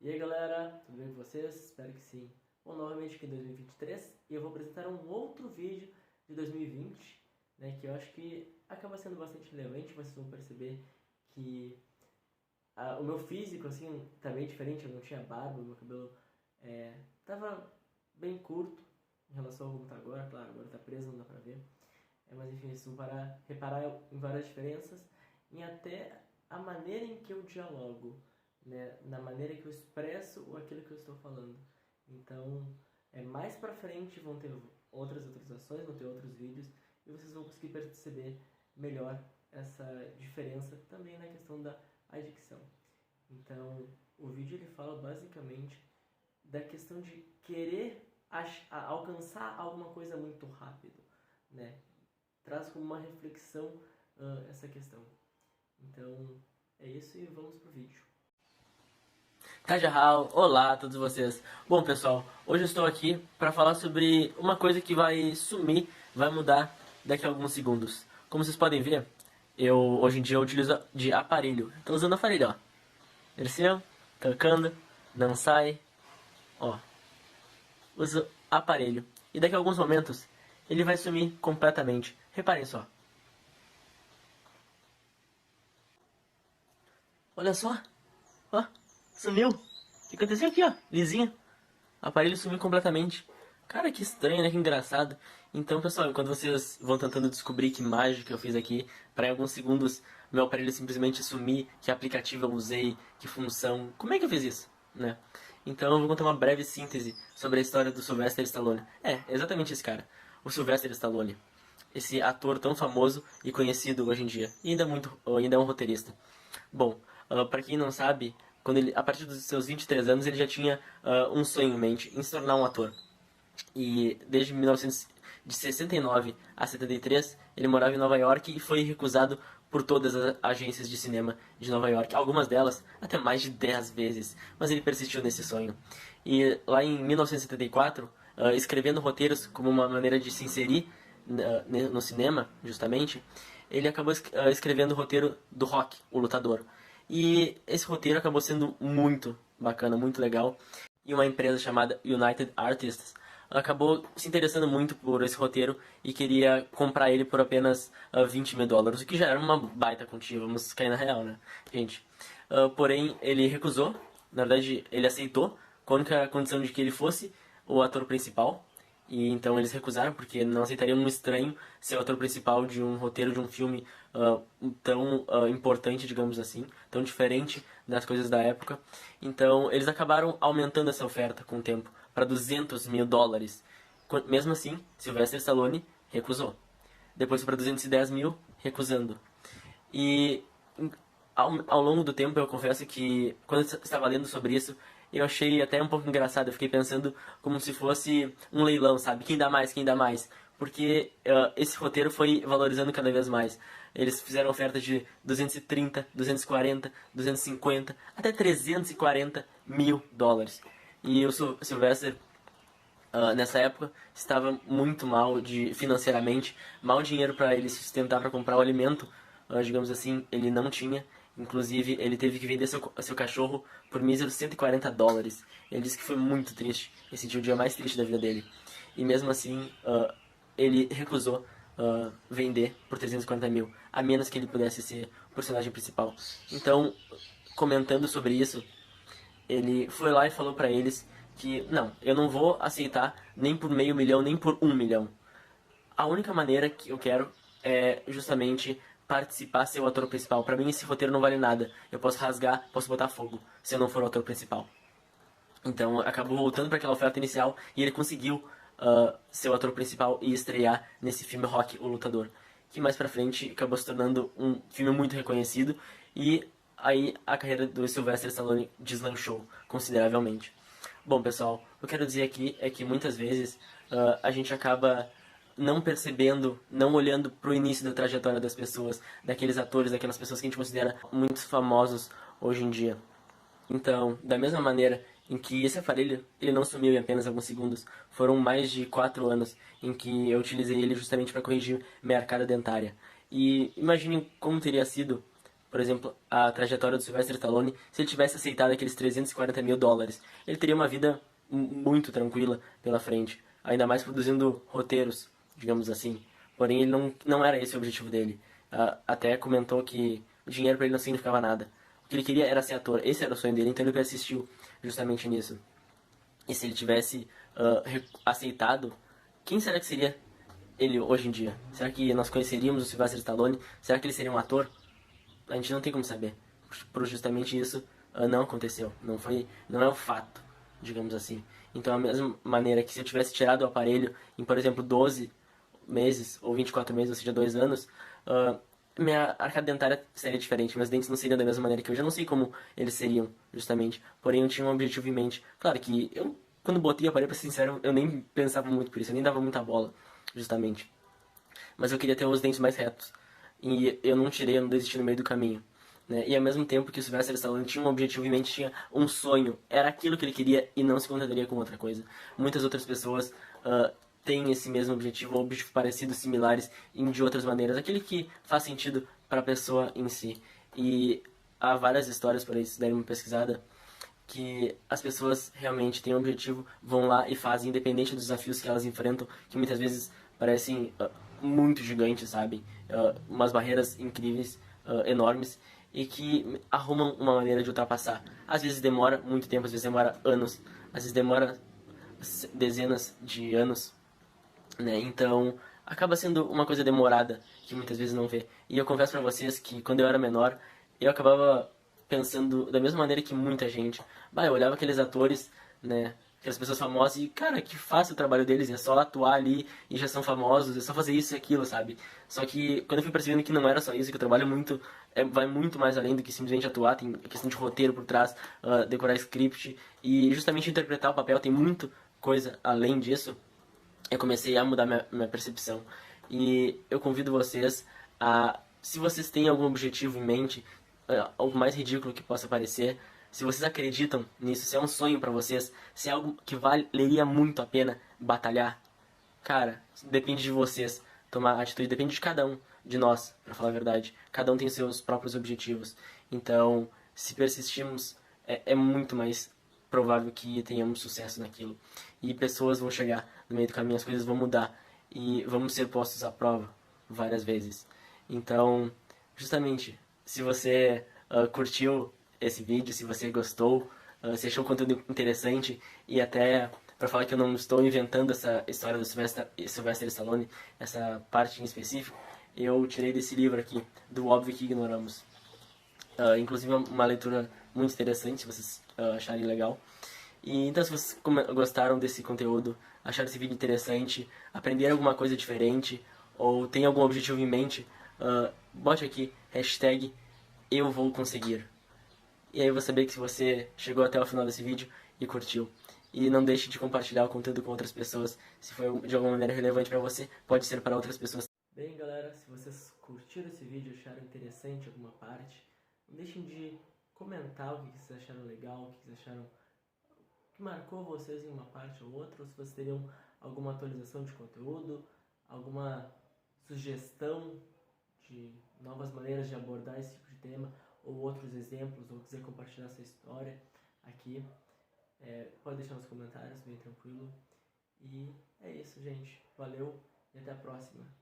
E aí galera, tudo bem com vocês? Espero que sim. Bom, novamente aqui em 2023 e eu vou apresentar um outro vídeo de 2020, né, que eu acho que acaba sendo bastante relevante. Vocês vão perceber que o meu físico assim tá bem diferente. Eu não tinha barba, meu cabelo tava bem curto em relação ao como tá agora. Claro, agora tá preso, não dá pra ver. Mas enfim, vocês vão reparar em várias diferenças, em até a maneira em que eu dialogo, né, na maneira que eu expresso aquilo que eu estou falando. Então, mais pra frente vão ter outras atualizações, vão ter outros vídeos, e vocês vão conseguir perceber melhor essa diferença também na questão da adicção. Então, o vídeo ele fala basicamente da questão de querer alcançar alguma coisa muito rápido, né? Traz como uma reflexão essa questão. Então, é isso e vamos pro vídeo. Tajahal, olá a todos vocês. Bom pessoal, hoje eu estou aqui para falar sobre uma coisa que vai sumir, vai mudar daqui a alguns segundos. Como vocês podem ver, hoje em dia eu utilizo de aparelho. Estou usando aparelho, ó. Desceu, tocando, não sai, ó. Uso aparelho. E daqui a alguns momentos ele vai sumir completamente. Reparem só. Olha só, ó. Sumiu. O que aconteceu aqui, ó? Lisinho. O aparelho sumiu completamente. Cara, que estranho, né? Que engraçado. Então, pessoal, enquanto vocês vão tentando descobrir que mágica eu fiz aqui, para em alguns segundos meu aparelho simplesmente sumir, que aplicativo eu usei, que função... Como é que eu fiz isso, né? Então eu vou contar uma breve síntese sobre a história do Sylvester Stallone. Exatamente esse cara. O Sylvester Stallone. Esse ator tão famoso e conhecido hoje em dia. E ainda é um roteirista. Bom, para quem não sabe, a partir dos seus 23 anos, ele já tinha um sonho em mente, em se tornar um ator. E desde 1969 a 73, ele morava em Nova York e foi recusado por todas as agências de cinema de Nova York. Algumas delas até mais de 10 vezes, mas ele persistiu nesse sonho. E lá em 1974, escrevendo roteiros como uma maneira de se inserir no cinema, justamente, ele acabou escrevendo o roteiro do Rock, o Lutador. E esse roteiro acabou sendo muito bacana, muito legal. E uma empresa chamada United Artists acabou se interessando muito por esse roteiro e queria comprar ele por apenas $20 mil, o que já era uma baita quantia, vamos cair na real, né, gente? Porém, ele recusou, na verdade, ele aceitou, com a única condição de que ele fosse o ator principal. E então eles recusaram, porque não aceitariam um estranho ser o ator principal de um roteiro de um filme tão importante, digamos assim, tão diferente das coisas da época. Então eles acabaram aumentando essa oferta com o tempo para $200 mil. Mesmo assim, Sylvester Stallone recusou. Depois para 210 mil, recusando. E ao longo do tempo, eu confesso que quando eu estava lendo sobre isso, eu achei até um pouco engraçado. Eu fiquei pensando como se fosse um leilão, sabe? Quem dá mais, quem dá mais. Porque esse roteiro foi valorizando cada vez mais. Eles fizeram ofertas de 230, 240, 250, até $340 mil. E o Sylvester, nessa época, estava muito mal financeiramente, mal dinheiro para ele sustentar para comprar o alimento, digamos assim, ele não tinha. Inclusive, ele teve que vender seu cachorro por míseros $140. Ele disse que foi muito triste, ele sentiu o dia mais triste da vida dele. E mesmo assim, ele recusou vender por 340 mil, a menos que ele pudesse ser o personagem principal. Então, comentando sobre isso, ele foi lá e falou pra eles que não, eu não vou aceitar nem por meio milhão, nem por 1 milhão. A única maneira que eu quero é justamente participar, ser o ator principal. Pra mim esse roteiro não vale nada. Eu posso rasgar, posso botar fogo, se eu não for o ator principal. Então acabou voltando para aquela oferta inicial e ele conseguiu ser o ator principal e estrear nesse filme Rock, o Lutador, que mais pra frente acabou se tornando um filme muito reconhecido, e aí a carreira do Sylvester Stallone deslanchou consideravelmente. Bom pessoal, o que eu quero dizer aqui é que muitas vezes a gente acaba não percebendo, não olhando pro início da trajetória das pessoas, daqueles atores, daquelas pessoas que a gente considera muito famosos hoje em dia. Então, da mesma maneira em que esse aparelho ele não sumiu em apenas alguns segundos, foram mais de 4 anos em que eu utilizei ele justamente para corrigir minha arcada dentária. E imaginem como teria sido por exemplo, a trajetória do Sylvester Stallone, se ele tivesse aceitado aqueles 340 mil dólares, ele teria uma vida muito tranquila pela frente, ainda mais produzindo roteiros, digamos assim. Porém, ele não era esse o objetivo dele. Até comentou que o dinheiro para ele não significava nada. O que ele queria era ser ator, esse era o sonho dele, então ele persistiu justamente nisso. E se ele tivesse aceitado, quem será que seria ele hoje em dia? Será que nós conheceríamos o Sylvester Stallone? Será que ele seria um ator? A gente não tem como saber. Por justamente isso, não aconteceu. Não é o fato, digamos assim. Então, a mesma maneira que se eu tivesse tirado o aparelho em, por exemplo, 12 meses ou 24 meses, ou seja, 2 anos, minha arcada dentária seria diferente, meus dentes não seriam da mesma maneira que hoje. Eu não sei como eles seriam, justamente. Porém, eu tinha um objetivo em mente. Claro que eu, quando botei o aparelho, pra ser sincero, eu nem pensava muito por isso, eu nem dava muita bola, justamente. Mas eu queria ter os dentes mais retos. E eu não tirei, eu não desisti no meio do caminho. Né? E ao mesmo tempo que o Sylvester Stallone tinha um objetivo em mente, tinha um sonho, era aquilo que ele queria e não se contentaria com outra coisa. Muitas outras pessoas têm esse mesmo objetivo, ou objetivos parecidos, similares, de outras maneiras. Aquele que faz sentido para a pessoa em si. E há várias histórias por aí, se derem uma pesquisada, que as pessoas realmente têm um objetivo, vão lá e fazem, independente dos desafios que elas enfrentam, que muitas vezes parecem muito gigantes, sabe? Umas barreiras incríveis, enormes, e que arrumam uma maneira de ultrapassar. Às vezes demora muito tempo, às vezes demora anos, às vezes demora dezenas de anos, né? Então, acaba sendo uma coisa demorada que muitas vezes não vê. E eu confesso pra vocês que quando eu era menor, eu acabava pensando da mesma maneira que muita gente. Bah, eu olhava aqueles atores, né? Aquelas pessoas famosas e, cara, que fácil o trabalho deles, é só atuar ali e já são famosos, é só fazer isso e aquilo, sabe? Só que quando eu fui percebendo que não era só isso, que o trabalho vai muito mais além do que simplesmente atuar, tem questão de roteiro por trás, decorar script e justamente interpretar o papel, tem muito coisa além disso. Eu comecei a mudar minha percepção. E eu convido vocês a, se vocês têm algum objetivo em mente, algo mais ridículo que possa parecer, se vocês acreditam nisso, se é um sonho pra vocês, se é algo que valeria muito a pena batalhar, cara, depende de vocês tomar atitude, depende de cada um de nós, pra falar a verdade. Cada um tem seus próprios objetivos. Então, se persistirmos, é muito mais provável que tenhamos sucesso naquilo. E pessoas vão chegar no meio do caminho, as coisas vão mudar e vamos ser postos à prova várias vezes. Então, justamente, se você curtiu esse vídeo, se você gostou, se achou o conteúdo interessante e até para falar que eu não estou inventando essa história do Sylvester Stallone, essa parte em específico, eu tirei desse livro aqui, do Óbvio que Ignoramos. Inclusive é uma leitura muito interessante, se vocês acharem legal. E então, se vocês gostaram desse conteúdo, acharam esse vídeo interessante, aprenderam alguma coisa diferente, ou tem algum objetivo em mente, bote aqui, hashtag eu vou conseguir. E aí eu vou saber que se você chegou até o final desse vídeo e curtiu. E não deixe de compartilhar o conteúdo com outras pessoas. Se foi de alguma maneira relevante para você, pode ser para outras pessoas. Bem, galera, se vocês curtiram esse vídeo, acharam interessante alguma parte, não deixem de comentar o que vocês acharam legal, o que vocês acharam que marcou vocês em uma parte ou outra, ou se vocês teriam alguma atualização de conteúdo, alguma sugestão de novas maneiras de abordar esse tipo de tema, ou outros exemplos, ou quiser compartilhar essa história aqui, pode deixar nos comentários, bem tranquilo. E é isso, gente. Valeu e até a próxima.